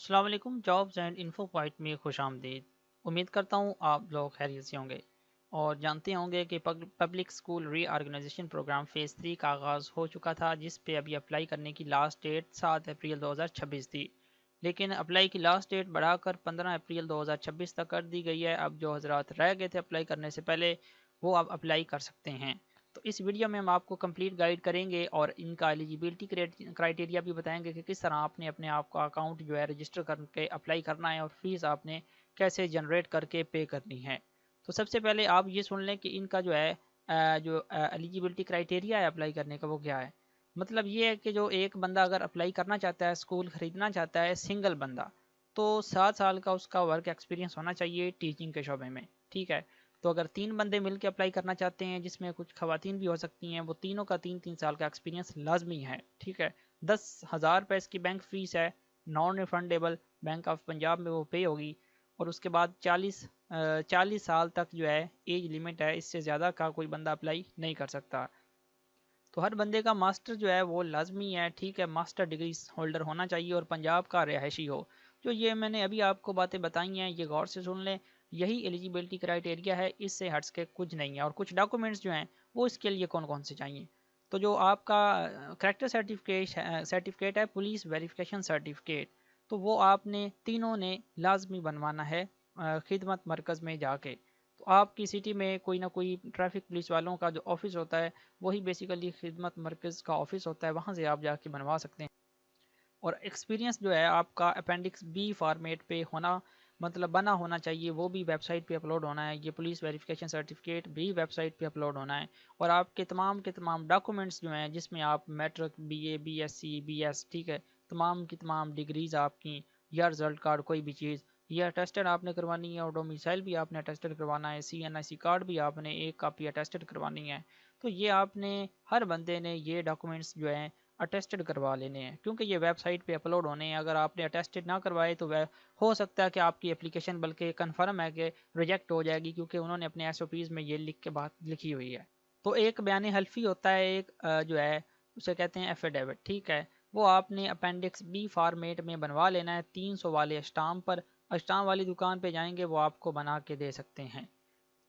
السلام علیکم، jobs and info point میں خوش آمدید۔ امید کرتا ہوں آپ لوگ خیریت سے ہوں گے اور جانتے ہوں گے کہ پبلک اسکول ری آرگنائزیشن پروگرام فیز 3 کا آغاز ہو چکا تھا، جس پہ ابھی اپلائی کرنے کی لاسٹ ڈیٹ 7 اپریل 2026 تھی، لیکن اپلائی کی لاسٹ ڈیٹ بڑھا کر 15 اپریل 2026 تک کر دی گئی ہے۔ اب جو حضرات رہ گئے تھے اپلائی کرنے سے پہلے، وہ اب اپلائی کر سکتے ہیں۔ تو اس ویڈیو میں ہم آپ کو کمپلیٹ گائیڈ کریں گے اور ان کا ایلیجیبلٹی کرائٹیریا بھی بتائیں گے کہ کس طرح آپ نے اپنے آپ کا اکاؤنٹ جو ہے رجسٹر کر کے اپلائی کرنا ہے اور فیس آپ نے کیسے جنریٹ کر کے پے کرنی ہے۔ تو سب سے پہلے آپ یہ سن لیں کہ ان کا جو ہے جو ایلیجیبلٹی کرائٹیریا ہے اپلائی کرنے کا، وہ کیا ہے۔ مطلب یہ ہے کہ جو ایک بندہ اگر اپلائی کرنا چاہتا ہے، اسکول خریدنا چاہتا ہے، سنگل بندہ، تو 7 سال کا اس کا ورک ایکسپیرینس ہونا چاہیے ٹیچنگ کے شعبے میں، ٹھیک ہے۔ تو اگر 3 بندے مل کے اپلائی کرنا چاہتے ہیں، جس میں کچھ خواتین بھی ہو سکتی ہیں، وہ تینوں کا 3 3 سال کا ایکسپیرینس لازمی ہے، ٹھیک ہے۔ 10,000 روپے اس کی بینک فیس ہے، naan refundable, bank of Punjab میں وہ پے ہوگی، اور اس کے بعد 40 سال تک جو ہے ایج لمٹ ہے، اس سے زیادہ کا کوئی بندہ اپلائی نہیں کر سکتا۔ تو ہر بندے کا ماسٹر جو ہے وہ لازمی ہے، ٹھیک ہے، ماسٹر ڈگری ہولڈر ہونا چاہیے اور پنجاب کا رہائشی ہو۔ جو یہ میں نے ابھی آپ کو باتیں بتائی ہیں، یہ غور سے سن لیں، یہی ایلیجیبلٹی کرائٹیریا ہے، اس سے ہٹس کے کچھ نہیں ہے۔ اور کچھ ڈاکومنٹس جو ہیں وہ اس کے لیے کون کون سے چاہیے، تو جو آپ کا کریکٹر سرٹیفکیٹ ہے، پولیس ویریفیکیشن سرٹیفکیٹ، تو وہ آپ نے تینوں نے لازمی بنوانا ہے خدمت مرکز میں جا کے۔ تو آپ کی سٹی میں کوئی نہ کوئی ٹریفک پولیس والوں کا جو آفس ہوتا ہے، وہی بیسیکلی خدمت مرکز کا آفس ہوتا ہے، وہاں سے آپ جا کے بنوا سکتے ہیں۔ اور ایکسپیرینس جو ہے آپ کا اپینڈکس بی فارمیٹ پہ ہونا، مطلب بنا ہونا چاہیے، وہ بھی ویب سائٹ پہ اپلوڈ ہونا ہے۔ یہ پولیس ویریفیکیشن سرٹیفکیٹ بھی ویب سائٹ پہ اپلوڈ ہونا ہے، اور آپ کے تمام ڈاکومنٹس جو ہیں، جس میں آپ matric, B A, B S C, B S, ٹھیک ہے، تمام کی تمام ڈگریز آپ کی، یا رزلٹ کارڈ کوئی بھی چیز، یہ اٹیسٹڈ آپ نے کروانی ہے، اور ڈومیسائل بھی آپ نے اٹیسٹڈ کروانا ہے، سی این آئی سی کارڈ بھی آپ نے ایک کاپی اٹیسٹڈ کروانی ہے۔ تو یہ آپ نے ہر بندے نے یہ ڈاکومنٹس جو ہیں اٹیسٹڈ کروا لینے ہیں، کیونکہ یہ ویب سائٹ پہ اپلوڈ ہونے ہیں۔ اگر آپ نے اٹیسٹڈ نہ کروائے تو ہو سکتا ہے کہ آپ کی اپلیکیشن بلکہ کنفرم ہے کہ ریجیکٹ ہو جائے گی، کیونکہ انہوں نے اپنے ایس او پیز میں یہ لکھ کے بات لکھی ہوئی ہے۔ تو ایک بیان حلفی ہوتا ہے، ایک جو ہے اسے کہتے ہیں ایفیڈیوٹ، ٹھیک ہے، وہ آپ نے اپینڈکس بی فارمیٹ میں بنوا لینا ہے 300 والے اسٹامپ پر۔ اسٹامپ والی دکان پہ جائیں گے، وہ آپ کو بنا کے دے سکتے ہیں۔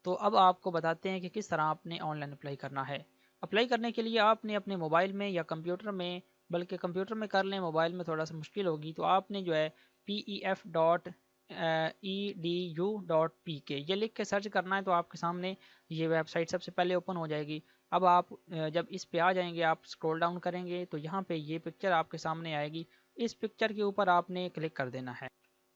تو اب آپ کو بتاتے ہیں کہ کس طرح آپ نے آن لائن اپلائی کرنا ہے۔ اپلائی کرنے کے لیے آپ نے اپنے موبائل میں یا کمپیوٹر میں، بلکہ کمپیوٹر میں کر لیں، موبائل میں تھوڑا سا مشکل ہوگی، تو آپ نے جو ہے pef.edu.pk یہ لکھ کے سرچ کرنا ہے، تو آپ کے سامنے یہ ویب سائٹ سب سے پہلے اوپن ہو جائے گی۔ اب آپ جب اس پہ آ جائیں گے، آپ اسکرول ڈاؤن کریں گے تو یہاں پہ یہ پکچر آپ کے سامنے آئے گی، اس پکچر کے اوپر آپ نے کلک کر دینا ہے۔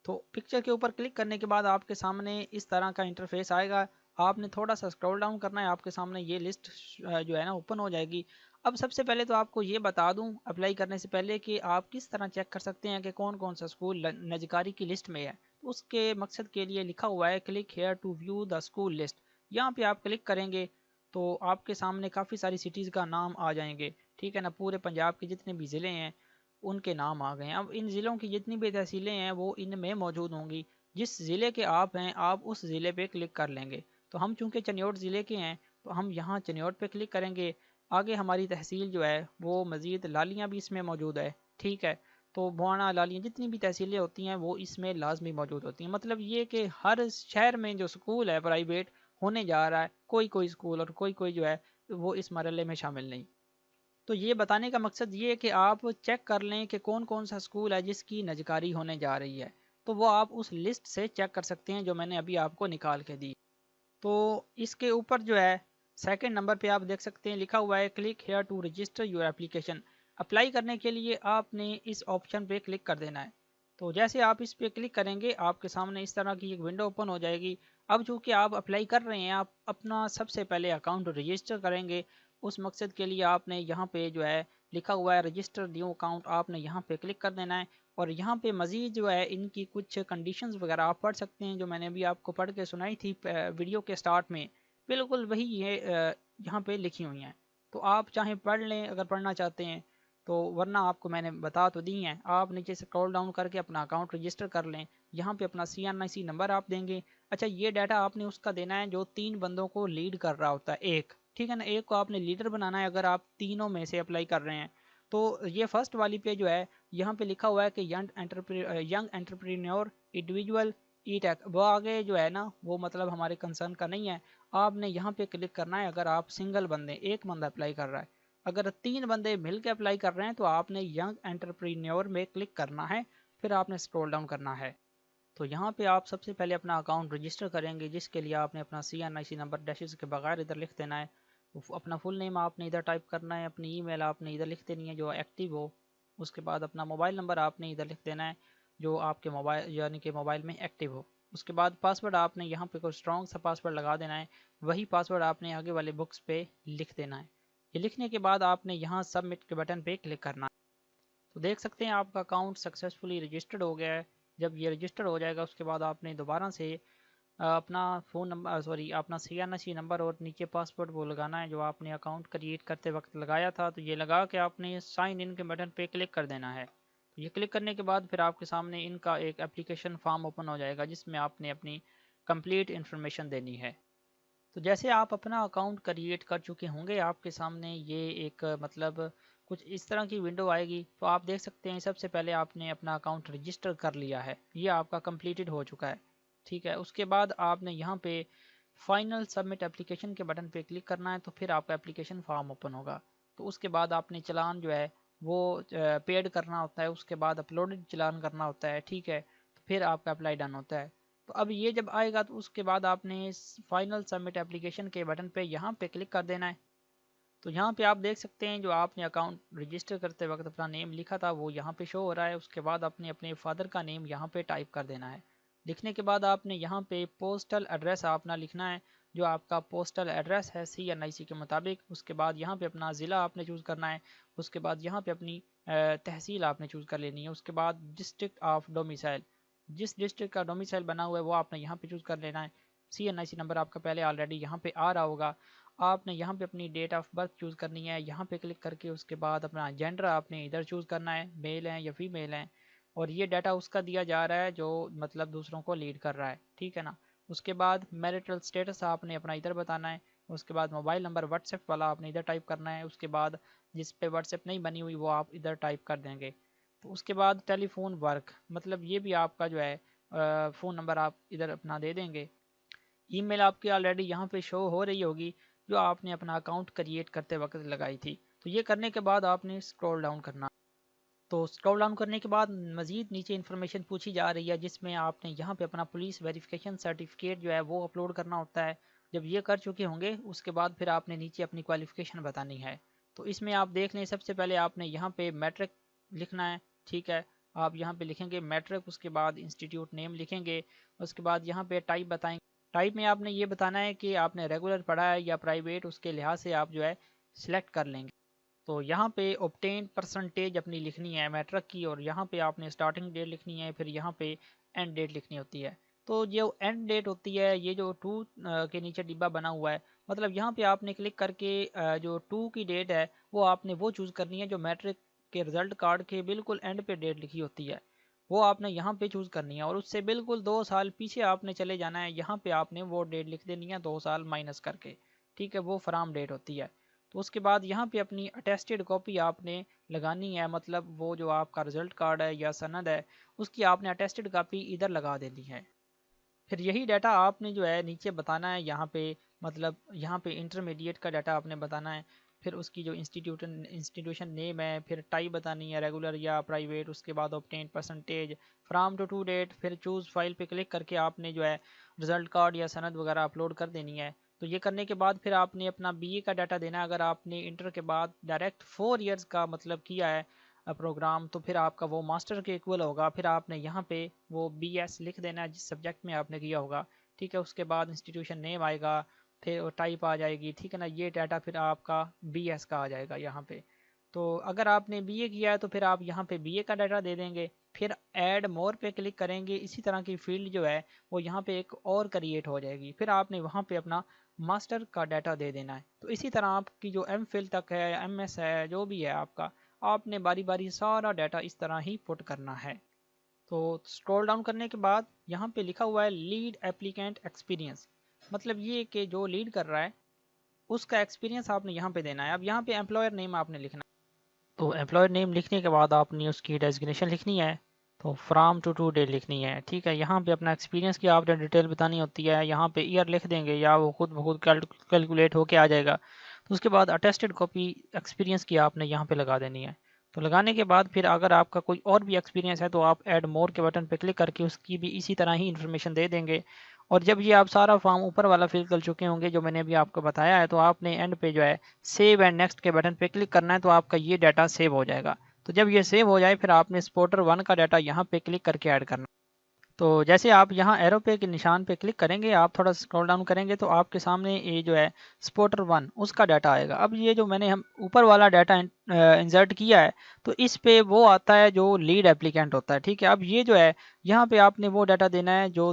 تو پکچر کے اوپر کلک کرنے کے بعد آپ کے سامنے اس طرح کا انٹرفیس آئے گا، آپ نے تھوڑا سا اسکرول ڈاؤن کرنا ہے، آپ کے سامنے یہ لسٹ جو ہے نا اوپن ہو جائے گی۔ اب سب سے پہلے تو آپ کو یہ بتا دوں اپلائی کرنے سے پہلے کہ آپ کس طرح چیک کر سکتے ہیں کہ کون کون سا اسکول نجکاری کی لسٹ میں ہے۔ اس کے مقصد کے لیے لکھا ہوا ہے click here to view the school list, یہاں پہ آپ کلک کریں گے تو آپ کے سامنے کافی ساری سٹیز کا نام آ جائیں گے، ٹھیک ہے نا، پورے پنجاب کے جتنے بھی ضلع ہیں ان کے نام آ گئے ہیں۔ اب ان ضلعوں کی جتنی بھی تحصیلیں ہیں وہ ان میں موجود ہوں گی، جس ضلع کے آپ ہیں آپ اس ضلع پہ کلک کر لیں گے۔ تو ہم چونکہ چنیوٹ ضلع کے ہیں تو ہم یہاں چنیوٹ پہ کلک کریں گے۔ آگے ہماری تحصیل جو ہے وہ مزید لالیاں بھی اس میں موجود ہے، ٹھیک ہے، تو بوانا لالیاں جتنی بھی تحصیلیں ہوتی ہیں وہ اس میں لازمی موجود ہوتی ہیں۔ مطلب یہ کہ ہر شہر میں جو اسکول ہے پرائیویٹ ہونے جا رہا ہے، کوئی اسکول اور کوئی جو ہے وہ اس مرحلے میں شامل نہیں۔ تو یہ بتانے کا مقصد یہ ہے کہ آپ چیک کر لیں کہ کون کون سا اسکول ہے جس کی نجکاری ہونے جا رہی ہے، تو وہ آپ اس لسٹ سے چیک کر سکتے ہیں جو میں نے ابھی آپ کو نکال کے دی۔ تو اس کے اوپر جو ہے سیکنڈ نمبر پہ آپ دیکھ سکتے ہیں لکھا ہوا ہے click here to register your application. Apply کرنے کے لیے آپ نے اس آپشن پہ کلک کر دینا ہے۔ تو جیسے آپ اس پہ کلک کریں گے، آپ کے سامنے اس طرح کی ایک ونڈو اوپن ہو جائے گی۔ اب چونکہ آپ اپلائی کر رہے ہیں، آپ اپنا سب سے پہلے اکاؤنٹ رجسٹر کریں گے، اس مقصد کے لیے آپ نے یہاں پہ جو ہے لکھا ہوا ہے رجسٹر نیو اکاؤنٹ، آپ نے یہاں پہ کلک کر دینا ہے۔ اور یہاں پہ مزید جو ہے ان کی کچھ کنڈیشنز وغیرہ آپ پڑھ سکتے ہیں، جو میں نے ابھی آپ کو پڑھ کے سنائی تھی ویڈیو کے سٹارٹ میں، بالکل وہی یہ یہاں پہ لکھی ہوئی ہیں۔ تو آپ چاہیں پڑھ لیں اگر پڑھنا چاہتے ہیں، تو ورنہ آپ کو میں نے بتا تو دی ہیں۔ آپ نیچے سے اسکرول ڈاؤن کر کے اپنا اکاؤنٹ رجسٹر کر لیں، یہاں پہ اپنا سی این آئی سی نمبر آپ دیں گے۔ اچھا، یہ ڈیٹا آپ نے اس کا دینا ہے جو 3 بندوں کو لیڈ کر رہا ہوتا ہے، ایک، ٹھیک ہے نا، ایک کو آپ نے لیڈر بنانا ہے اگر آپ تینوں میں سے اپلائی کر رہے ہیں۔ تو یہ فرسٹ والی پہ جو ہے یہاں پہ لکھا ہوا ہے کہ ینگ انٹرپرینور انڈیویجول ای ٹیک، وہ آگے جو ہے نا وہ مطلب ہمارے کنسرن کا نہیں ہے. آپ نے یہاں پہ کلک کرنا ہے اگر آپ سنگل بندے، ایک بندہ اپلائی کر رہا ہے. اگر 3 بندے مل کے اپلائی کر رہے ہیں تو آپ نے ینگ انٹرپرینور میں کلک کرنا ہے، پھر آپ نے اسکرول ڈاؤن کرنا ہے. تو یہاں پہ آپ سب سے پہلے اپنا اکاؤنٹ رجسٹر کریں گے، جس کے لیے آپ نے اپنا CNIC نمبر ڈیشز کے بغیر ادھر لکھ دینا ہے. اپنا فل نیم آپ نے ادھر ٹائپ کرنا ہے، اپنی ای میل آپ نے ادھر لکھ دینی ہے جو ایکٹیو ہو. اس کے بعد اپنا موبائل نمبر آپ نے ادھر لکھ دینا ہے جو آپ کے موبائل یعنی کہ موبائل میں ایکٹیو ہو. اس کے بعد پاسورڈ آپ نے یہاں پہ کوئی اسٹرانگ سا پاسورڈ لگا دینا ہے، وہی پاسورڈ آپ نے آگے والے بکس پہ لکھ دینا ہے. یہ لکھنے کے بعد آپ نے یہاں سبمٹ کے بٹن پہ کلک کرنا ہے. تو دیکھ سکتے ہیں آپ کا اکاؤنٹ سکسیزفلی رجسٹرڈ ہو گیا ہے. جب یہ رجسٹر ہو جائے گا اس کے بعد آپ نے دوبارہ سے اپنا فون نمبر اپنا CNIC نمبر اور نیچے پاسورڈ وہ لگانا ہے جو آپ نے اکاؤنٹ کریٹ کرتے وقت لگایا تھا. تو یہ لگا کے آپ نے سائن ان کے بٹن پہ کلک کر دینا ہے. تو یہ کلک کرنے کے بعد پھر آپ کے سامنے ان کا ایک اپلیکیشن فارم اوپن ہو جائے گا جس میں آپ نے اپنی کمپلیٹ انفارمیشن دینی ہے. تو جیسے آپ اپنا اکاؤنٹ کریٹ کر چکے ہوں گے آپ کے سامنے یہ ایک مطلب کچھ اس طرح کی ونڈو آئے گی. تو آپ دیکھ سکتے ہیں سب سے پہلے آپ نے اپنا اکاؤنٹ رجسٹر کر لیا ہے، یہ آپ کا کمپلیٹڈ ہو چکا ہے. ٹھیک ہے، اس کے بعد آپ نے یہاں پہ فائنل سبمٹ اپلیکیشن کے بٹن پہ کلک کرنا ہے. تو پھر آپ کا اپلیکیشن فارم اوپن ہوگا. تو اس کے بعد آپ نے چلان جو ہے وہ پیڈ کرنا ہوتا ہے، اس کے بعد اپلوڈڈ چلان کرنا ہوتا ہے. ٹھیک ہے، تو پھر آپ کا اپلائی ڈن ہوتا ہے. تو اب یہ جب آئے گا تو اس کے بعد آپ نے فائنل سبمٹ اپلیکیشن کے بٹن پہ یہاں پہ کلک کر دینا ہے. تو یہاں پہ آپ دیکھ سکتے ہیں جو آپ نے اکاؤنٹ رجسٹر کرتے وقت اپنا نیم لکھا تھا وہ یہاں پہ شو ہو رہا ہے. اس کے بعد آپ نے اپنے فادر کا نیم یہاں پہ ٹائپ کر دینا ہے. لکھنے کے بعد آپ نے یہاں پہ پوسٹل ایڈریس اپنا لکھنا ہے جو آپ کا پوسٹل ایڈریس ہے CNIC کے مطابق. اس کے بعد یہاں پہ اپنا ضلع آپ نے چوز کرنا ہے. اس کے بعد یہاں پہ اپنی تحصیل آپ نے چوز کر لینی ہے. اس کے بعد ڈسٹرکٹ آف ڈومیسائل، جس ڈسٹرکٹ کا ڈومیسائل بنا ہوا ہے وہ آپ نے یہاں پہ چوز کر لینا ہے. CNIC نمبر آپ کا پہلے آلریڈی یہاں پہ آ رہا ہوگا. آپ نے یہاں پہ اپنی ڈیٹ آف برتھ چوز کرنی ہے. یہاں پہ کلک کر کے اس کے بعد اپنا جینڈر آپ نے ادھر چوز کرنا ہے، میل ہیں یا فیمیل ہیں. اور یہ ڈیٹا اس کا دیا جا رہا ہے جو مطلب دوسروں کو لیڈ کر رہا ہے. ٹھیک ہے نا. اس کے بعد میرٹل سٹیٹس آپ نے اپنا ادھر بتانا ہے. اس کے بعد موبائل نمبر واٹس ایپ والا آپ نے ادھر ٹائپ کرنا ہے. اس کے بعد جس پہ واٹس ایپ نہیں بنی ہوئی وہ آپ ادھر ٹائپ کر دیں گے. تو اس کے بعد ٹیلی فون ورک مطلب یہ بھی آپ کا جو ہے فون نمبر آپ ادھر اپنا دے دیں گے. ای میل آپ کی آلریڈی یہاں پہ شو ہو رہی ہوگی جو آپ نے اپنا اکاؤنٹ کریٹ کرتے وقت لگائی تھی. تو یہ کرنے کے بعد آپ نے اسکرول ڈاؤن کرنا. تو اسکرول ڈاؤن کرنے کے بعد مزید نیچے انفارمیشن پوچھی جا رہی ہے جس میں آپ نے یہاں پہ اپنا پولیس ویریفیکیشن سرٹیفکیٹ جو ہے وہ اپلوڈ کرنا ہوتا ہے. جب یہ کر چکے ہوں گے اس کے بعد پھر آپ نے نیچے اپنی کوالیفیکیشن بتانی ہے. تو اس میں آپ دیکھ لیں سب سے پہلے آپ نے یہاں پہ میٹرک لکھنا ہے. ٹھیک ہے، آپ یہاں پہ لکھیں گے میٹرک. اس کے بعد انسٹیٹیوٹ نیم لکھیں گے. اس کے بعد یہاں پہ ٹائپ بتائیں گے. ٹائپ میں آپ نے یہ بتانا ہے کہ آپ نے ریگولر پڑھا ہے یا پرائیویٹ، اس کے لحاظ سے آپ جو ہے سلیکٹ کر لیں گے. تو یہاں پہ اوبٹین پرسنٹیج اپنی لکھنی ہے میٹرک کی، اور یہاں پہ آپ نے اسٹارٹنگ ڈیٹ لکھنی ہے، پھر یہاں پہ اینڈ ڈیٹ لکھنی ہوتی ہے. تو جو اینڈ ڈیٹ ہوتی ہے یہ جو 2 کے نیچے ڈبا بنا ہوا ہے مطلب یہاں پہ آپ نے کلک کر کے جو 2 کی ڈیٹ ہے وہ آپ نے وہ چوز کرنی ہے جو میٹرک کے رزلٹ کارڈ کے بالکل اینڈ پہ ڈیٹ لکھی ہوتی ہے وہ آپ نے یہاں پہ چوز کرنی ہے. اور اس سے بالکل 2 سال پیچھے آپ نے چلے جانا ہے. یہاں پہ آپ نے وہ ڈیٹ لکھ دینی ہے 2 سال مائنس کر کے. ٹھیک ہے، وہ فرام ڈیٹ ہوتی ہے. تو اس کے بعد یہاں پہ اپنی اٹیسٹڈ کاپی آپ نے لگانی ہے مطلب وہ جو آپ کا رزلٹ کارڈ ہے یا سند ہے اس کی آپ نے اٹیسٹڈ کاپی ادھر لگا دینی ہے. پھر یہی ڈیٹا آپ نے جو ہے نیچے بتانا ہے یہاں پہ مطلب یہاں پہ انٹرمیڈیٹ کا ڈیٹا آپ نے بتانا ہے. پھر اس کی جو انسٹیٹیوشن نیم ہے، پھر ٹائپ بتانی ہے ریگولر یا پرائیویٹ. اس کے بعد obtain percentage from to date. پھر چوز فائل پہ کلک کر کے آپ نے جو ہے رزلٹ کارڈ یا سند وغیرہ اپلوڈ کر دینی ہے. تو یہ کرنے کے بعد پھر آپ نے اپنا BA کا ڈیٹا دینا ہے. اگر آپ نے انٹر کے بعد ڈائریکٹ 4 ایئرز کا مطلب کیا ہے پروگرام تو پھر آپ کا وہ ماسٹر کے ایکول ہوگا. پھر آپ نے یہاں پہ وہ BS لکھ دینا ہے جس سبجیکٹ میں آپ نے کیا ہوگا. ٹھیک ہے، اس کے بعد انسٹیٹیوشن نیم آئے گا، پھر ٹائپ آ جائے گی. ٹھیک ہے نا، یہ ڈیٹا پھر آپ کا BS کا آ جائے گا یہاں پہ. تو اگر آپ نے BA کیا ہے تو پھر آپ یہاں پہ BA کا ڈیٹا دے دیں گے. پھر ایڈ مور پہ کلک کریں گے. اسی طرح کی فیلڈ جو ہے وہ یہاں پہ ایک اور کریٹ ہو جائے گی. پھر آپ نے وہاں پہ اپنا ماسٹر کا ڈیٹا دے دینا ہے. تو اسی طرح آپ کی جو MPhil تک ہے، MS ہے، جو بھی ہے آپ کا، آپ نے باری باری سارا ڈیٹا اس طرح ہی پٹ کرنا ہے. تو اسکرول ڈاؤن کرنے کے بعد یہاں پہ لکھا ہوا ہے لیڈ ایپلیکینٹ ایکسپیرینس. مطلب یہ کہ جو لیڈ کر رہا ہے اس کا ایکسپیرینس آپ نے یہاں پہ دینا ہے. اب یہاں پہ امپلائر نیم آپ نے لکھنا ہے. تو امپلائر نیم لکھنے کے بعد آپ نے اس کی ڈیزگنیشن لکھنی ہے، تو فرام ٹو ڈے لکھنی ہے، ٹھیک ہے۔ یہاں پہ اپنا ایکسپیرینس کی آپ نے ڈیٹیل بتانی ہوتی ہے، یہاں پہ ایئر لکھ دیں گے یا وہ خود بخود کیلکولیٹ ہو کے آ جائے گا۔ تو اس کے بعد اٹیسٹڈ کاپی ایکسپیرینس کی آپ نے یہاں پہ لگا دینی ہے۔ تو لگانے کے بعد پھر اگر آپ کا کوئی اور بھی ایکسپیرینس ہے تو آپ ایڈ مور کے بٹن پہ کلک کر کے اس کی بھی اسی طرح ہی انفارمیشن دے دیں گے۔ اور جب یہ آپ سارا فارم اوپر والا فل کر چکے ہوں گے جو میں نے ابھی آپ کو بتایا ہے، تو آپ نے اینڈ پہ جو ہے سیو اینڈ نیکسٹ کے بٹن پہ کلک کرنا ہے، تو آپ کا یہ ڈیٹا سیو ہو جائے گا۔ تو جب یہ سیو ہو جائے پھر آپ نے سپورٹر 1 کا ڈیٹا یہاں پہ کلک کر کے ایڈ کرنا ہے۔ تو جیسے آپ یہاں ایرو پے کے نشان پہ کلک کریں گے، آپ تھوڑا اسکرول ڈاؤن کریں گے تو آپ کے سامنے یہ جو ہے سپورٹر 1 اس کا ڈیٹا آئے گا۔ اب یہ جو میں نے ہم اوپر والا ڈیٹا انسرٹ کیا ہے تو اس پہ وہ آتا ہے جو لیڈ اپلیکینٹ ہوتا ہے، ٹھیک ہے۔ اب یہ جو ہے یہاں پہ آپ نے وہ ڈیٹا دینا ہے جو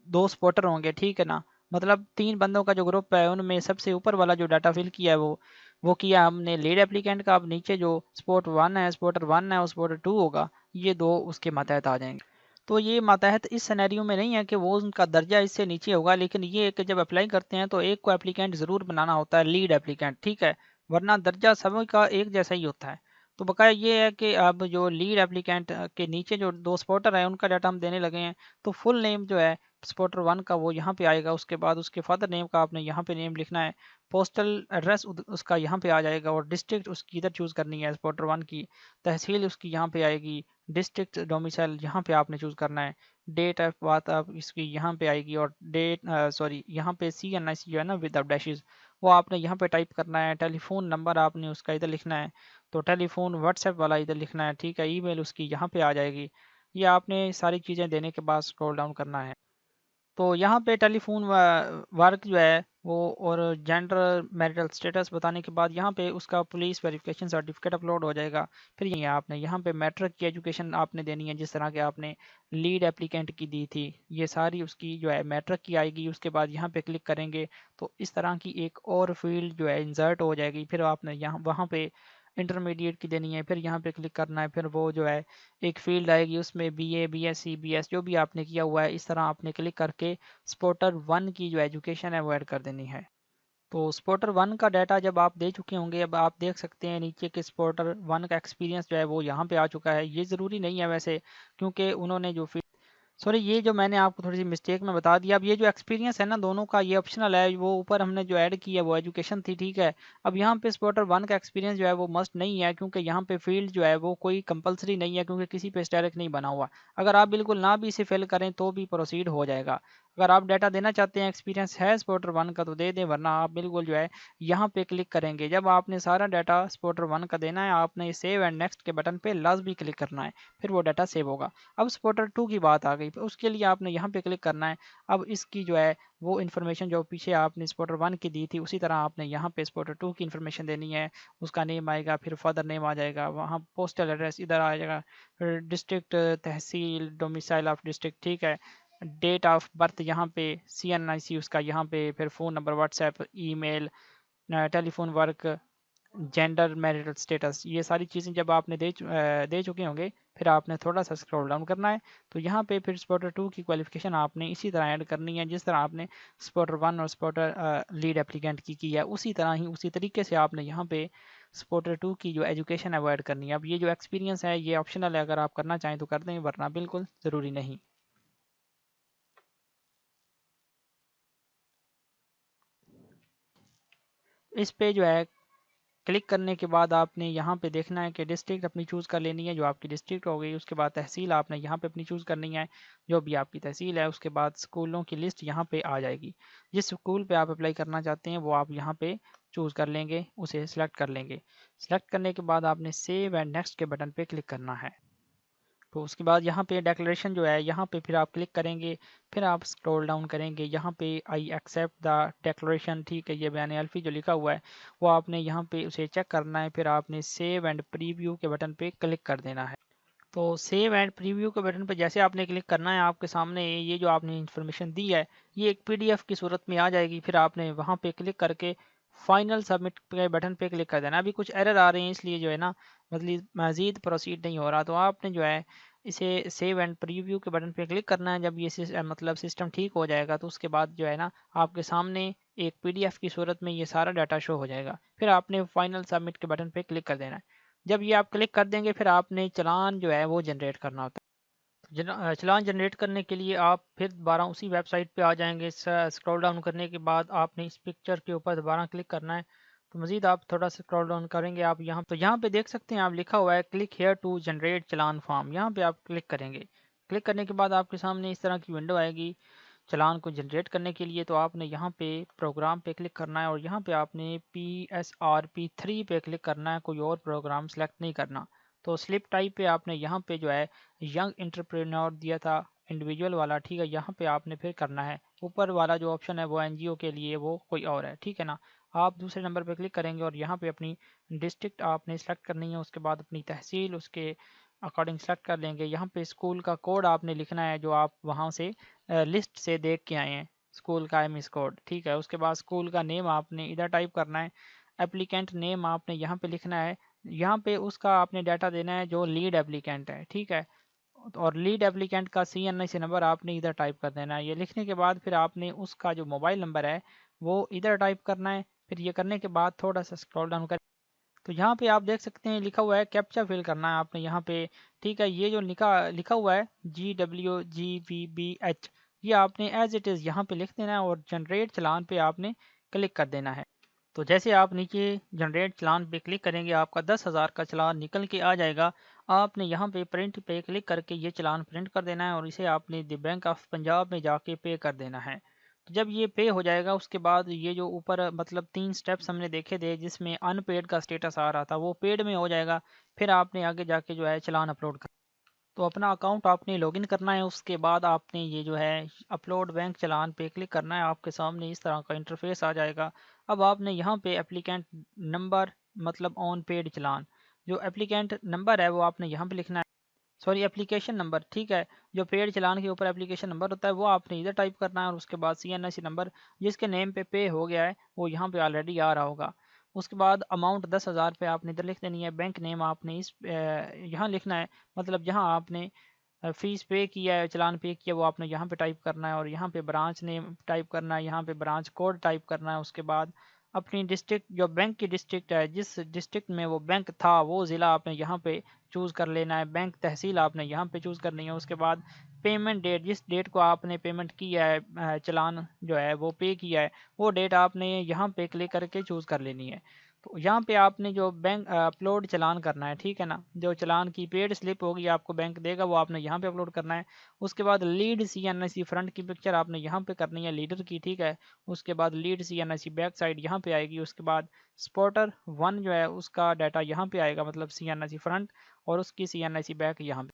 دو سپورٹر ہوں گے، ٹھیک ہے نا۔ مطلب 3 بندوں کا جو گروپ ہے ان میں سب سے اوپر والا جو ڈیٹا فل کیا ہے وہ کیا ہم نے لیڈ اپلیکینٹ کا۔ اب نیچے جو سپورٹ 1 ہے، سپورٹر 1 ہے اور سپورٹر 2 ہوگا، یہ دو اس کے ماتحت آ جائیں گے۔ تو یہ ماتحت اس سینیریو میں نہیں ہے کہ وہ ان کا درجہ اس سے نیچے ہوگا، لیکن یہ ہے کہ جب اپلائی کرتے ہیں تو ایک کو اپلیکینٹ ضرور بنانا ہوتا ہے، لیڈ اپلیکینٹ، ٹھیک ہے، ورنہ درجہ سب کا ایک جیسا ہی ہوتا ہے۔ تو بقایا یہ ہے کہ اب جو لیڈ اپلیکینٹ کے نیچے جو دو سپورٹر ہیں ان کا ڈیٹا ہم دینے لگے ہیں، تو فل نیم جو ہے سپورٹر 1 کا وہ یہاں پہ آئے گا، اس کے بعد اس کے فادر نیم کا آپ نے یہاں پہ نیم لکھنا ہے، پوسٹل ایڈریس اس کا یہاں پہ آ جائے گا، اور ڈسٹرکٹ اس کی ادھر چوز کرنی ہے سپورٹر 1 کی، تحصیل اس کی یہاں پہ آئے گی، ڈسٹرکٹ ڈومیسائل یہاں پہ آپ نے چوز کرنا ہے، ڈیٹ آف بات آپ اس کی یہاں پہ آئے گی، اور ڈیٹ سوری یہاں پہ سی این آئی سی جو ہے نا ود ڈیشز وہ آپ نے یہاں پہ ٹائپ کرنا ہے، ٹیلی فون نمبر آپ نے اس کا ادھر لکھنا ہے، تو ٹیلی فون واٹس ایپ والا ادھر لکھنا ہے، ٹھیک ہے، ای میل اس کی یہاں پہ آ جائے گی۔ یہ آپ نے ساری چیزیں دینے کے بعد اسکرول ڈاؤن کرنا ہے۔ تو یہاں پہ ٹیلی فون ورک جو ہے وہ اور جینڈر میرٹل سٹیٹس بتانے کے بعد یہاں پہ اس کا پولیس ویریفیکیشن سرٹیفکیٹ اپلوڈ ہو جائے گا۔ پھر یہ آپ نے یہاں پہ میٹرک کی ایجوکیشن آپ نے دینی ہے جس طرح کہ آپ نے لیڈ اپلیکینٹ کی دی تھی، یہ ساری اس کی جو ہے میٹرک کی آئے گی۔ اس کے بعد یہاں پہ کلک کریں گے تو اس طرح کی ایک اور فیلڈ جو ہے انسرٹ ہو جائے گی، پھر آپ نے یہاں وہاں پہ انٹرمیڈیٹ کی دینی ہے، پھر یہاں پہ کلک کرنا ہے، پھر وہ جو ہے ایک فیلڈ آئے گی اس میں B A B S C B S جو بھی آپ نے کیا ہوا ہے، اس طرح آپ نے کلک کر کے سپورٹر 1 کی جو ایجوکیشن ہے وہ ایڈ کر دینی ہے۔ تو سپورٹر 1 کا ڈیٹا جب آپ دے چکے ہوں گے، اب آپ دیکھ سکتے ہیں نیچے کہ سپورٹر 1 کا ایکسپیرینس جو ہے وہ یہاں پہ آ چکا ہے۔ یہ ضروری نہیں ہے ویسے، کیونکہ انہوں نے جو سوری یہ جو میں نے آپ کو تھوڑی سی مسٹیک میں بتا دیا۔ اب یہ جو ایکسپیرینس ہے نا دونوں کا یہ آپشنل ہے، وہ اوپر ہم نے جو ایڈ کی ہے وہ ایجوکیشن تھی، ٹھیک ہے۔ اب یہاں پہ سپورٹر 1 کا ایکسپیرینس جو ہے وہ مسٹ نہیں ہے، کیونکہ یہاں پہ فیلڈ جو ہے وہ کوئی کمپلسری نہیں ہے، کیونکہ کسی پہ اسٹیرک نہیں بنا ہوا۔ اگر آپ بالکل نہ بھی اسے فل کریں تو بھی پروسیڈ ہو جائے گا۔ اگر آپ ڈیٹا دینا چاہتے ہیں ایکسپیرینس ہے سپورٹر 1 کا تو دے دیں، ورنہ آپ بالکل جو ہے یہاں پہ کلک کریں گے۔ جب آپ نے سارا ڈیٹا سپورٹر 1 کا دینا ہے، آپ نے سیو اینڈ نیکسٹ کے بٹن پہ لازمی کلک کرنا ہے، پھر وہ ڈیٹا سیو ہوگا۔ اب سپورٹر 2 کی بات آ گئی، اس کے لیے آپ نے یہاں پہ کلک کرنا ہے۔ اب اس کی جو ہے وہ انفارمیشن جو پیچھے آپ نے سپورٹر 1 کی دی تھی اسی طرح آپ نے یہاں پہ سپورٹر 2 کی انفارمیشن دینی ہے۔ اس کا نیم آئے گا، پھر فادر نیم آ جائے گا، وہاں پوسٹل ایڈریس ادھر آ جائے گا، پھر district tehsil domicile of district, ٹھیک ہے، ڈیٹ آف برتھ یہاں پہ سی این آئی سی اس کا یہاں پہ، پھر phone number WhatsApp email telephone work gender marital status, یہ ساری چیزیں جب آپ نے دے چکے ہوں گے پھر آپ نے تھوڑا سا اسکرول ڈاؤن کرنا ہے۔ تو یہاں پہ پھر سپورٹر 2 کی کوالیفیکیشن آپ نے اسی طرح ایڈ کرنی ہے جس طرح آپ نے سپورٹر 1 اور سپورٹر لیڈ اپلیکینٹ کی ہے، اسی طرح ہی اسی طریقے سے آپ نے یہاں پہ سپورٹر 2 کی جو ایجوکیشن ہے وہ ایڈ کرنی ہے۔ اب یہ جو ایکسپیرینس ہے یہ آپشنل ہے، اگر آپ کرنا چاہیں تو کر دیں، ورنہ بالکل ضروری نہیں۔ اس پہ جو ہے کلک کرنے کے بعد آپ نے یہاں پہ دیکھنا ہے کہ ڈسٹرکٹ اپنی چوز کر لینی ہے، جو آپ کی ڈسٹرکٹ ہو گئی۔ اس کے بعد تحصیل آپ نے یہاں پہ اپنی چوز کرنی ہے، جو بھی آپ کی تحصیل ہے۔ اس کے بعد اسکولوں کی لسٹ یہاں پہ آ جائے گی، جس اسکول پہ آپ اپلائی کرنا چاہتے ہیں وہ آپ یہاں پہ چوز کر لیں گے، اسے سلیکٹ کر لیں گے۔ سلیکٹ کرنے کے بعد آپ نے سیو اینڈ نیکسٹ کے بٹن پہ کلک کرنا ہے۔ تو اس کے بعد یہاں پہ ڈیکلریشن جو ہے یہاں پہ پھر آپ کلک کریں گے، پھر آپ اسکرول ڈاؤن کریں گے، یہاں پہ آئی ایکسیپٹ دا ڈیکلریشن، ٹھیک ہے، یہ بیان الفی جو لکھا ہوا ہے وہ آپ نے یہاں پہ اسے چیک کرنا ہے، پھر آپ نے سیو اینڈ پریویو کے بٹن پہ کلک کر دینا ہے۔ تو سیو اینڈ پریویو کے بٹن پہ جیسے آپ نے کلک کرنا ہے، آپ کے سامنے یہ جو آپ نے انفارمیشن دی ہے یہ ایک پی ڈی ایف کی صورت میں آ جائے گی، پھر آپ نے وہاں پہ کلک کر کے فائنل سبمٹ کے بٹن پہ کلک کر دینا۔ ابھی کچھ ایرر آ رہے ہیں اس لیے جو ہے نا مطلب مزید پروسیڈ نہیں ہو رہا، تو آپ نے جو ہے اسے سیو اینڈ پریویو کے بٹن پہ کلک کرنا ہے۔ جب یہ مطلب سسٹم ٹھیک ہو جائے گا تو اس کے بعد جو ہے نا آپ کے سامنے ایک پی ڈی ایف کی صورت میں یہ سارا ڈاٹا شو ہو جائے گا، پھر آپ نے فائنل سبمٹ کے بٹن پہ کلک کر دینا ہے۔ جب یہ آپ کلک کر دیں گے پھر آپ نے چلان جو ہے وہ جنریٹ کرنا ہوتا ہے۔ چلان جنریٹ کرنے کے لیے آپ پھر دوبارہ اسی ویب سائٹ پہ آ جائیں گے۔ اسکرول ڈاؤن کرنے کے بعد آپ نے اس پکچر کے اوپر دوبارہ کلک کرنا ہے۔ تو مزید آپ تھوڑا سا اسکرول ڈاؤن کریں گے آپ یہاں پہ دیکھ سکتے ہیں آپ لکھا ہوا ہے click here to generate challan form, یہاں پہ آپ کلک کریں گے۔ کلک کرنے کے بعد آپ کے سامنے اس طرح کی ونڈو آئے گی چلان کو جنریٹ کرنے کے لیے۔ تو آپ نے یہاں پہ پروگرام پہ کلک کرنا ہے اور یہاں پہ آپ نے PSRP3 پہ کلک کرنا ہے، کوئی اور پروگرام سلیکٹ نہیں کرنا۔ تو سلپ ٹائپ پہ آپ نے یہاں پہ جو ہے ینگ انٹرپرینور دیا تھا انڈیویجول والا، ٹھیک ہے، یہاں پہ آپ نے پھر کرنا ہے۔ اوپر والا جو آپشن ہے وہ NGO کے لیے، وہ کوئی اور ہے، ٹھیک ہے نا۔ آپ دوسرے نمبر پہ کلک کریں گے اور یہاں پہ اپنی ڈسٹرکٹ آپ نے سلیکٹ کرنی ہے، اس کے بعد اپنی تحصیل اس کے اکارڈنگ سلیکٹ کر لیں گے۔ یہاں پہ اسکول کا کوڈ آپ نے لکھنا ہے جو آپ وہاں سے لسٹ سے دیکھ کے آئے ہیں، اسکول کا MS کوڈ، ٹھیک ہے۔ اس کے بعد اسکول کا نیم آپ نے ادھر ٹائپ کرنا ہے۔ اپلیکینٹ نیم آپ نے یہاں پہ لکھنا ہے، یہاں پہ اس کا آپ نے ڈیٹا دینا ہے جو لیڈ اپلیکینٹ ہے، ٹھیک ہے۔ اور لیڈ اپلیکینٹ کا CNIC نمبر آپ نے ادھر ٹائپ کر دینا ہے۔ یہ لکھنے کے بعد پھر آپ نے اس کا جو موبائل نمبر ہے وہ ادھر ٹائپ کرنا ہے۔ پھر یہ کرنے کے بعد تھوڑا سا اسکرول ڈاؤن کر، تو یہاں پہ آپ دیکھ سکتے ہیں لکھا ہوا ہے کیپچا فل کرنا ہے آپ نے یہاں پہ، ٹھیک ہے۔ یہ جو لکھا ہوا ہے GWGVBH، یہ آپ نے ایز اٹ از یہاں پہ لکھ دینا ہے اور جنریٹ چلان پہ آپ نے کلک کر دینا ہے۔ تو جیسے آپ نیچے جنریٹ چلان پہ کلک کریں گے آپ کا 10,000 کا چلان نکل کے آ جائے گا۔ آپ نے یہاں پہ پرنٹ پہ کلک کر کے یہ چلان پرنٹ کر دینا ہے اور اسے آپ نے دی بینک آف پنجاب میں جا کے پے کر دینا ہے۔ تو جب یہ پے ہو جائے گا اس کے بعد یہ جو اوپر مطلب 3 سٹیپس ہم نے دیکھے تھے جس میں ان پیڈ کا سٹیٹس آ رہا تھا وہ پیڈ میں ہو جائے گا۔ پھر آپ نے آگے جا کے جو ہے چلان اپلوڈ کر، تو اپنا اکاؤنٹ آپ نے لاگ ان کرنا ہے۔ اس کے بعد آپ نے یہ جو ہے اپلوڈ بینک چلان پہ کلک کرنا ہے، آپ کے سامنے اس طرح کا انٹرفیس آ جائے گا۔ اب آپ نے یہاں پہ اپلیکینٹ نمبر مطلب آن پیڈ چلان، جو اپلیکینٹ نمبر ہے وہ آپ نے یہاں پہ لکھنا ہے، سوری اپلیکیشن نمبر، ٹھیک ہے۔ جو پیڈ چلان کے اوپر اپلیکیشن نمبر ہوتا ہے وہ آپ نے ادھر ٹائپ کرنا ہے اور اس کے بعد CNIC نمبر جس کے نیم پہ پے ہو گیا ہے وہ یہاں پہ آلریڈی آ رہا ہوگا۔ اس کے بعد اماؤنٹ 10,000 پہ آپ نے ادھر لکھ دینی ہے۔ بینک نیم آپ نے یہاں لکھنا ہے، مطلب جہاں آپ نے فیس پے کیا ہے چلان پے کیا وہ آپ نے یہاں پہ ٹائپ کرنا ہے اور یہاں پہ برانچ نیم ٹائپ کرنا ہے، یہاں پہ برانچ کوڈ ٹائپ کرنا ہے۔ اس کے بعد اپنی ڈسٹرکٹ جو بینک کی ڈسٹرکٹ ہے جس ڈسٹرکٹ میں وہ بینک تھا وہ ضلع آپ نے یہاں پہ چوز کر لینا ہے، بینک تحصیل آپ نے یہاں پہ چوز کرنی ہے۔ اس کے بعد پیمنٹ ڈیٹ، جس ڈیٹ کو آپ نے پیمنٹ کیا ہے چلان جو ہے وہ پے کیا ہے وہ ڈیٹ آپ نے یہاں پہ کلک کر کے چوز کر لینی ہے۔ تو یہاں پہ آپ نے جو بینک اپلوڈ چلان کرنا ہے، ٹھیک ہے نا، جو چلان کی پیڈ سلپ ہوگی آپ کو بینک دے گا وہ آپ نے یہاں پہ اپلوڈ کرنا ہے۔ اس کے بعد لیڈ CNIC فرنٹ کی پکچر آپ نے یہاں پہ کرنی ہے لیڈر کی، ٹھیک ہے۔ اس کے بعد لیڈ CNIC بیک سائڈ یہاں پہ آئے گی۔ اس کے بعد سپورٹر 1 جو ہے اس کا ڈیٹا یہاں پہ آئے گا، مطلب CNIC فرنٹ اور اس کی CNIC بیک یہاں پہ۔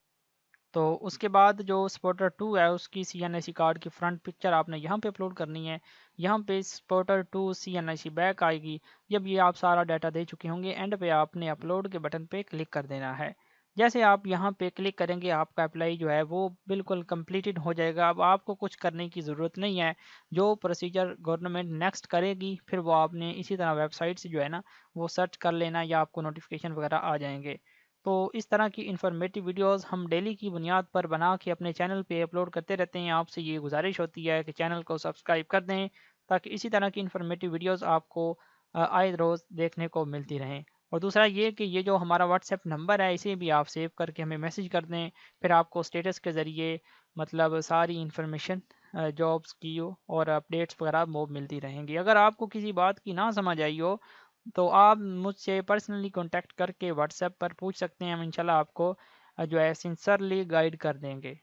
تو اس کے بعد جو سپورٹر 2 ہے اس کی CNIC کارڈ کی فرنٹ پکچر آپ نے یہاں پہ اپلوڈ کرنی ہے۔ یہاں پہ سپورٹر 2 CNIC بیک آئے گی۔ جب یہ آپ سارا ڈیٹا دے چکے ہوں گے اینڈ پہ آپ نے اپلوڈ کے بٹن پہ کلک کر دینا ہے۔ جیسے آپ یہاں پہ کلک کریں گے آپ کا اپلائی جو ہے وہ بالکل کمپلیٹڈ ہو جائے گا۔ اب آپ کو کچھ کرنے کی ضرورت نہیں ہے، جو پروسیجر گورنمنٹ نیکسٹ کرے گی پھر وہ آپ نے اسی طرح ویب سائٹ سے جو ہے نا وہ سرچ کر لینا یا آپ کو نوٹیفیکیشن وغیرہ آ جائیں گے۔ تو اس طرح کی انفارمیٹیو ویڈیوز ہم ڈیلی کی بنیاد پر بنا کے اپنے چینل پہ اپلوڈ کرتے رہتے ہیں۔ آپ سے یہ گزارش ہوتی ہے کہ چینل کو سبسکرائب کر دیں تاکہ اسی طرح کی انفارمیٹیو ویڈیوز آپ کو آئے روز دیکھنے کو ملتی رہیں۔ اور دوسرا یہ کہ یہ جو ہمارا واٹس ایپ نمبر ہے اسے بھی آپ سیو کر کے ہمیں میسیج کر دیں، پھر آپ کو اسٹیٹس کے ذریعے مطلب ساری انفارمیشن جابس کی اور اپڈیٹس وغیرہ وہ ملتی رہیں گی۔ اگر آپ کو کسی بات کی نہ سمجھ آئی ہو تو آپ مجھ سے پرسنلی کانٹیکٹ کر کے واٹس ایپ پر پوچھ سکتے ہیں، ہم انشاءاللہ آپ کو جو ہے سنسرلی گائیڈ کر دیں گے۔